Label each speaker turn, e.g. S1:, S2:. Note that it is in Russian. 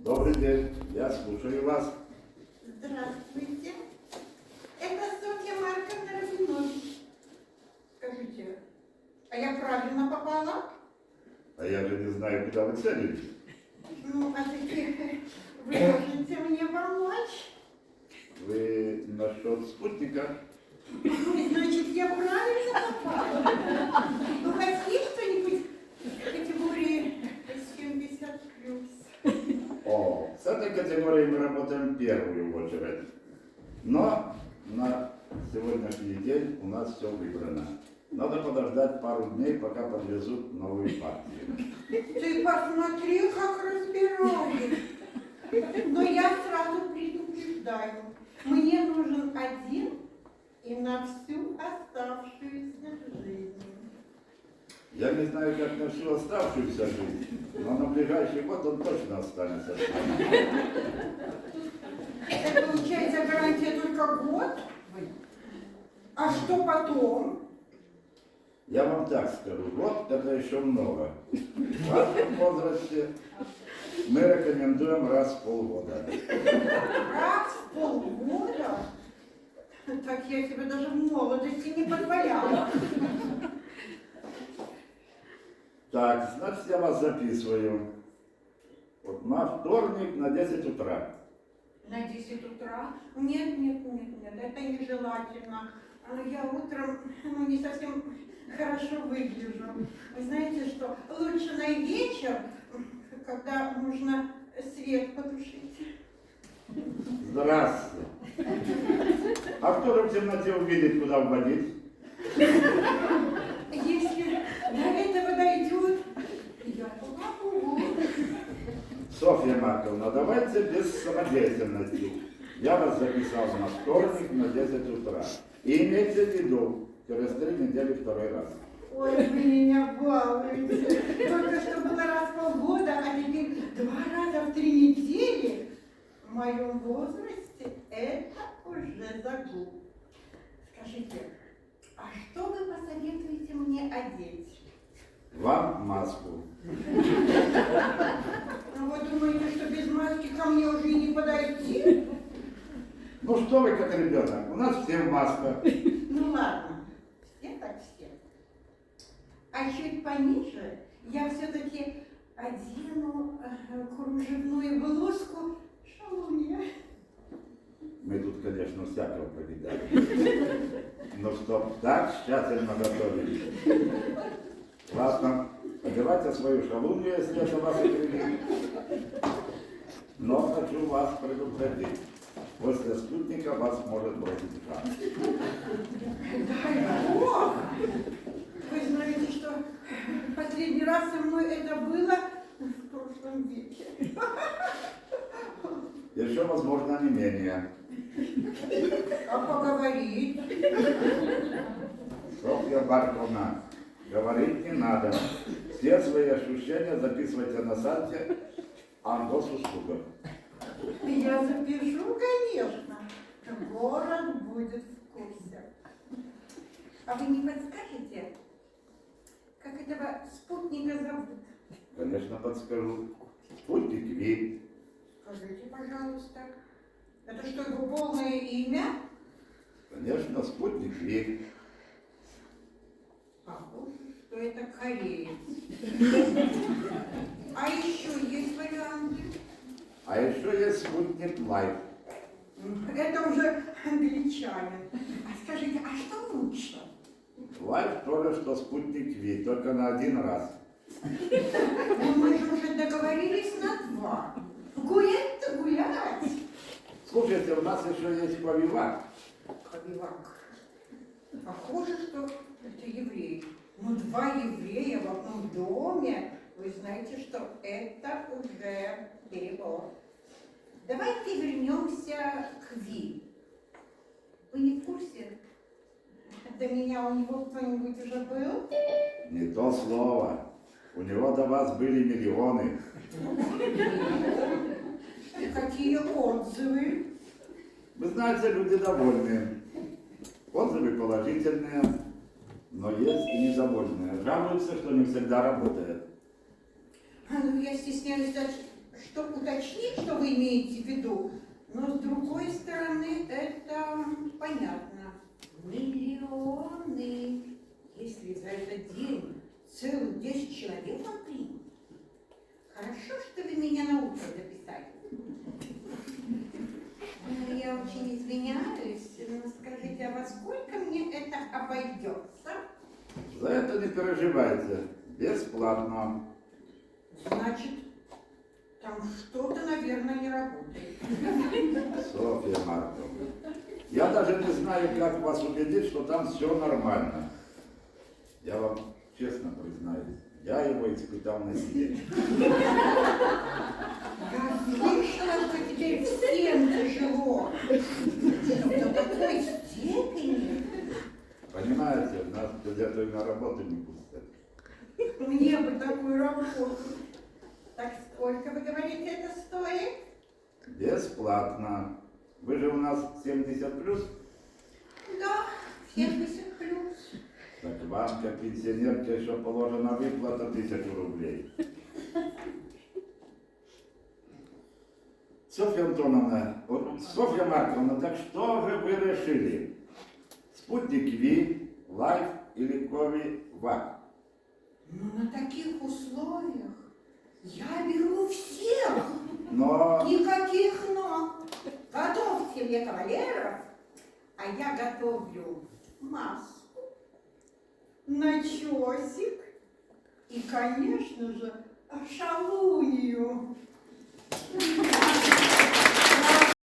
S1: Добрый день, я слушаю вас.
S2: Здравствуйте. Это Софья Марковна Рабинович. Скажите, а я правильно попала?
S1: А я же не знаю, куда вы целились.
S2: Ну, а таки вы можете мне помочь?
S1: Вы насчет спутника?
S2: Ну, значит, я правильно попала? У вас есть что-нибудь категории 70+?
S1: О, с этой категорией мы работаем в первую очередь. Но на сегодняшний день у нас все выбрано. Надо подождать пару дней, пока подвезут новую партию.
S2: Ты посмотри, как разбирали. Но я сразу предупреждаю. Мне нужен один и на всю оставшуюся жизнь.
S1: Я не знаю, как на всю оставшуюся жизнь, но на ближайший год он точно останется с нами.
S2: Это получается гарантия только год? А что потом?
S1: Я вам так скажу, год это еще много. В вашем возрасте мы рекомендуем раз в полгода.
S2: Раз в полгода? Так я себе даже в молодости не позволяла.
S1: Так, значит, я вас записываю. Вот на вторник на 10 утра.
S2: На 10 утра? Нет, это нежелательно. Я утром не совсем хорошо выгляжу. Вы знаете что, лучше на вечер, когда нужно свет потушить.
S1: Здравствуйте. А кто же в темноте увидит, куда вводить?
S2: Если до этого дойдет, я помогу.
S1: Софья Марковна, давайте без самодеятельности. Я вас записал на вторник на 10 утра. И имейте в виду, через 3 недели второй раз.
S2: Ой, вы меня балуете. Только что было раз в полгода, а теперь 2 раза в 3 недели. В моем возрасте это уже загул. Скажите, а что вы посоветуете мне одеть?
S1: Вам маску.
S2: Ну, вы думаете, что без маски ко мне уже и не подойти?
S1: Ну что вы как ребенок, у нас всем маска.
S2: Ну ладно, все так все. А чуть пониже я все-таки одену кружевную блузку шалунья.
S1: Мы тут, конечно, всякого повидали. Но чтоб так тщательно готовились. Ладно, одевайте свою шалунью, если это вас интересует. Но хочу вас предупредить. После спутника вас может бросить в жар.
S2: Дай Бог! Вы знаете, что последний раз со мной это было в прошлом веке.
S1: Еще, возможно, не менее.
S2: А поговорить?
S1: Софья Марковна, говорить не надо. Все свои ощущения записывайте на сайте Ангосуслуга.
S2: Я запишу, конечно. Город будет в курсе. А вы не подскажете, как этого спутника зовут?
S1: Конечно, подскажу. Спутник Ви.
S2: Скажите, пожалуйста. Это что, его полное имя?
S1: Конечно, спутник Ви.
S2: Похоже, что это кореец. А еще есть варианты?
S1: А еще есть спутник Лайф.
S2: Это уже англичанин. А скажите, а что лучше?
S1: Лайф тоже, что спутник Ви, только на 1 раз.
S2: Ну, мы же уже договорились на 2. Гулять-то гулять.
S1: Слушайте, у нас еще есть повивак.
S2: Хавивак. Похоже, что это еврей. Ну, 2 еврея в одном доме. Вы знаете, что это уже перебор. Давайте вернемся к Ви. Вы не в курсе? До меня у него кто-нибудь уже был?
S1: Не то слово. У него до вас были миллионы.
S2: Какие отзывы?
S1: Вы знаете, люди довольные. Отзывы положительные, но есть и недовольные. Жалуются, что не всегда работает.
S2: Ну, я стесняюсь дать что уточнить, что вы имеете в виду, но с другой стороны это понятно. Миллионы. Если за этот день целых 10 человек вам примут. Хорошо, что вы меня на утро записали. Я очень извиняюсь, но скажите, а во сколько мне это обойдется?
S1: За это не переживайте. Бесплатно.
S2: Значит, там что-то, наверное, не работает.
S1: Софья Марковна, я даже не знаю, как вас убедить, что там все нормально. Я вам честно признаюсь, я его испытал на себе.
S2: Я слышала, что теперь всем тяжело. До такой степени.
S1: Понимаете, нас где-то на работу не пустят.
S2: Мне бы такую работу. Так сколько, вы говорите, это стоит?
S1: Бесплатно. Вы же у нас 70 плюс,
S2: Да, 70 плюс.
S1: так вам, как пенсионерке, еще положена выплата 1000 рублей. Софья Антоновна, Софья Марковна, так что же вы решили? Спутник Ви, Лайф или Кови Вак?
S2: Но на таких условиях я беру всех.
S1: Но
S2: Никаких но. Готовьте мне кавалеров, а я готовлю маску, начесик и, конечно же, шалунью.